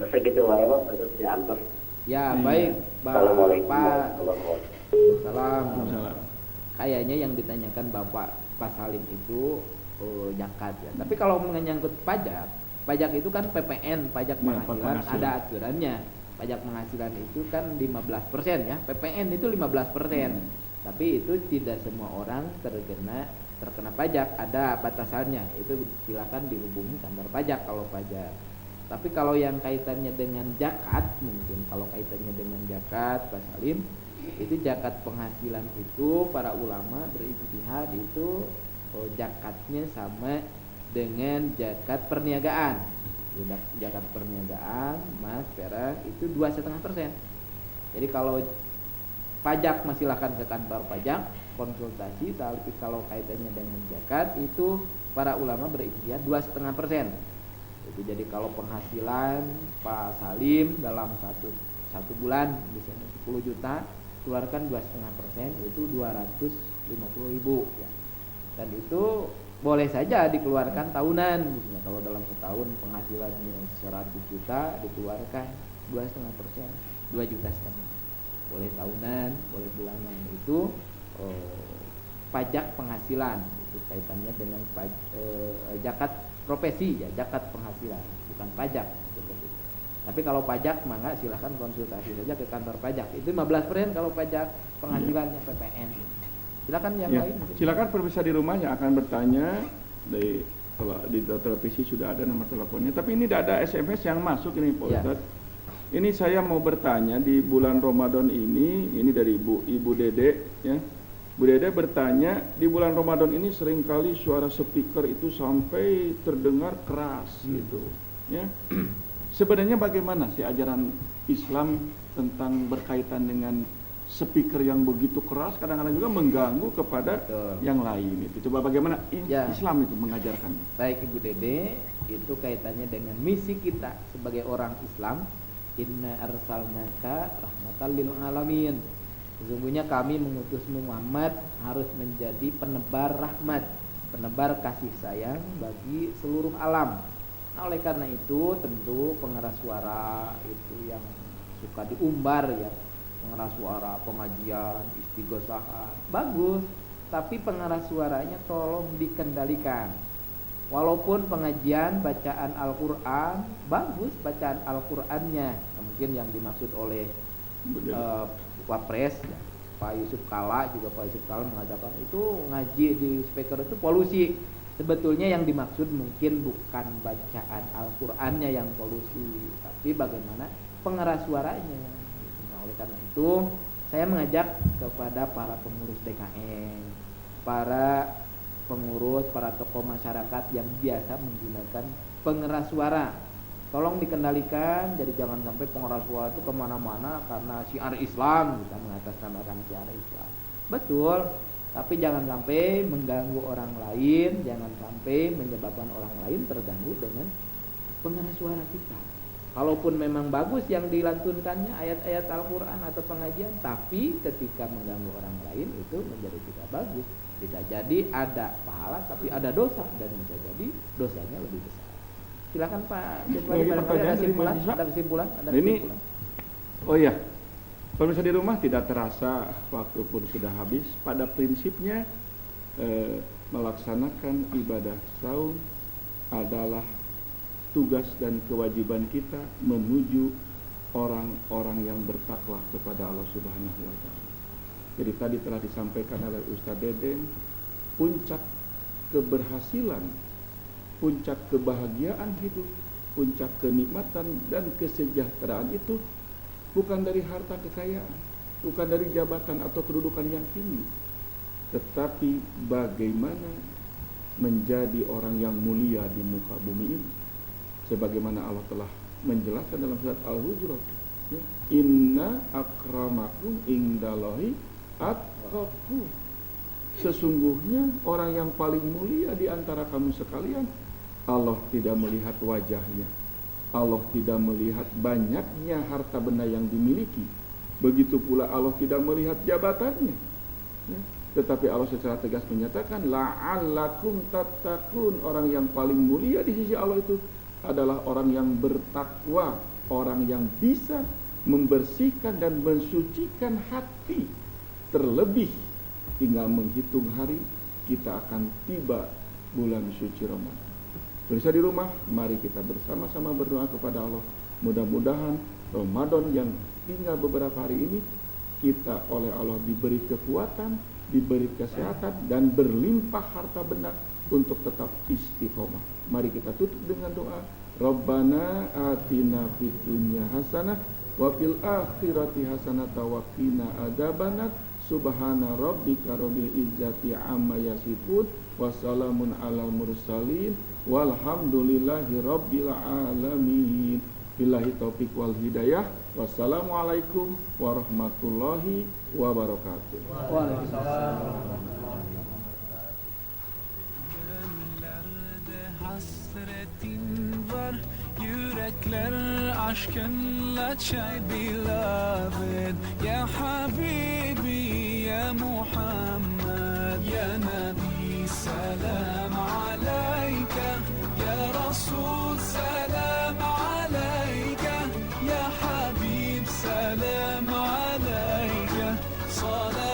Segitu wae Pak, terus diantar. Ya, Iya. baik Assalamualaikum Bapak. warahmatullahi wabarakatuh. Waalaikumsalam. Waalaikumsalam. Kayaknya yang ditanyakan Bapak Pak Salim itu zakat ya. Tapi kalau menyangkut pajak itu kan PPN, pajak Ya, penghasilan, penghasilan. ada aturannya. Pajak penghasilan itu kan 15% ya. PPN itu 15%. Tapi itu tidak semua orang terkena pajak, ada batasannya. Itu silakan dihubungi kantor pajak kalau pajak. Tapi kalau yang kaitannya dengan zakat, mungkin kalau kaitannya dengan zakat Pak Salim, itu zakat penghasilan itu para ulama berijtihad itu zakatnya sama dengan zakat perniagaan. Zakat perniagaan emas, perak itu 2,5%. Jadi kalau pajak masih silakan ke kantor pajak konsultasi. Tapi kalau kaitannya dengan zakat itu para ulama berijtihad 2,5%. Itu jadi kalau penghasilan Pak Salim dalam satu bulan misalnya 10 juta, keluarkan 2,5% itu 250.000 ya. Dan itu boleh saja dikeluarkan tahunan. Misalnya kalau dalam setahun penghasilannya 100 juta dikeluarkan 2,5%, 2,5 juta. Boleh tahunan, boleh bulanan. Itu pajak penghasilan, itu kaitannya dengan zakat profesi ya, zakat penghasilan, bukan pajak. Tapi kalau pajak mah enggak, silahkan konsultasi saja ke kantor pajak. Itu 15% kalau pajak penghasilannya PPN. Silakan yang lain. Silakan pemirsa di rumah yang akan bertanya, di televisi sudah ada nomor teleponnya. Tapi ini tidak ada SMS yang masuk ini Pak Ustadz. Ini saya mau bertanya di bulan Ramadan ini dari Ibu Dede ya. Bu Dede bertanya, di bulan Ramadan ini seringkali suara speaker itu sampai terdengar keras gitu ya. Sebenarnya bagaimana sih ajaran Islam tentang berkaitan dengan speaker yang begitu keras, kadang-kadang juga mengganggu kepada yang lain itu. Coba bagaimana Islam itu mengajarkan? Baik Ibu Dede, itu kaitannya dengan misi kita sebagai orang Islam. Inna arsalnaka rahmatan lil alamin. Sesungguhnya kami mengutusmu Muhammad harus menjadi penebar rahmat, penebar kasih sayang bagi seluruh alam. Nah, oleh karena itu tentu pengeras suara itu yang suka diumbar ya, pengeras suara pengajian, istighosahan bagus, tapi pengeras suaranya tolong dikendalikan. Walaupun pengajian bacaan Al-Quran bagus, bacaan Al-Qurannya, nah, mungkin yang dimaksud oleh Wapres ya, Pak Yusuf Kala mengatakan itu ngaji di speaker itu polusi. Sebetulnya yang dimaksud mungkin bukan bacaan Al-Qur'annya yang polusi, tapi bagaimana pengeras suaranya. Nah, oleh karena itu saya mengajak kepada para pengurus DKM, para pengurus, para tokoh masyarakat yang biasa menggunakan pengeras suara, tolong dikendalikan. Jadi jangan sampai pengeras suara itu kemana-mana karena syiar Islam, kita mengatasnamakan syiar Islam. Betul, tapi jangan sampai mengganggu orang lain, jangan sampai menyebabkan orang lain terganggu dengan pengeras suara kita. Kalaupun memang bagus yang dilantunkannya ayat-ayat Al-Quran atau pengajian, tapi ketika mengganggu orang lain itu menjadi tidak bagus. Bisa jadi ada pahala tapi ada dosa, dan bisa jadi dosanya lebih besar. Silakan Pak Ketua, ada kesimpulan? Oh iya, pemirsa di rumah, tidak terasa waktu pun sudah habis. Pada prinsipnya melaksanakan ibadah saum adalah tugas dan kewajiban kita menuju orang-orang yang bertakwa kepada Allah Subhanahu wa Ta'ala. Jadi tadi telah disampaikan oleh Ustadz Deden, puncak keberhasilan, puncak kebahagiaan hidup, puncak kenikmatan dan kesejahteraan itu bukan dari harta kekayaan, bukan dari jabatan atau kedudukan yang tinggi, tetapi bagaimana menjadi orang yang mulia di muka bumi ini. Sebagaimana Allah telah menjelaskan dalam surat Al-Hujurat, ya, inna akramakum indallahi atqakum. Sesungguhnya orang yang paling mulia di antara kamu sekalian, Allah tidak melihat wajahnya, Allah tidak melihat banyaknya harta benda yang dimiliki, begitu pula Allah tidak melihat jabatannya, ya. Tetapi Allah secara tegas menyatakan la'allakum tattaqun. Orang yang paling mulia di sisi Allah itu adalah orang yang bertakwa, orang yang bisa membersihkan dan mensucikan hati. Terlebih tinggal menghitung hari kita akan tiba bulan suci Ramadan. Pemirsa di rumah, mari kita bersama-sama berdoa kepada Allah. Mudah-mudahan Ramadan yang tinggal beberapa hari ini, kita oleh Allah diberi kekuatan, diberi kesehatan, dan berlimpah harta benda untuk tetap istiqomah. Mari kita tutup dengan doa. Rabbana atina fid dunya hasanah wa fil akhirati hasanah wa qina adzabannar. Subhana rabbika rabbil izzati amma yasifun wa salamun alal mursalin walhamdulillahi rabbil alamin. Billahi taufik wal hidayah. Wassalamualaikum warahmatullahi wabarakatuh. Waalaikumsalam. Hasretin var, yürekler aşkınla çay bilavet. Ya Habibi, ya Muhammed, ya Nabi, selam aleyke. Ya Resul, selam aleyke. Ya Habib, selam aleyke. Salam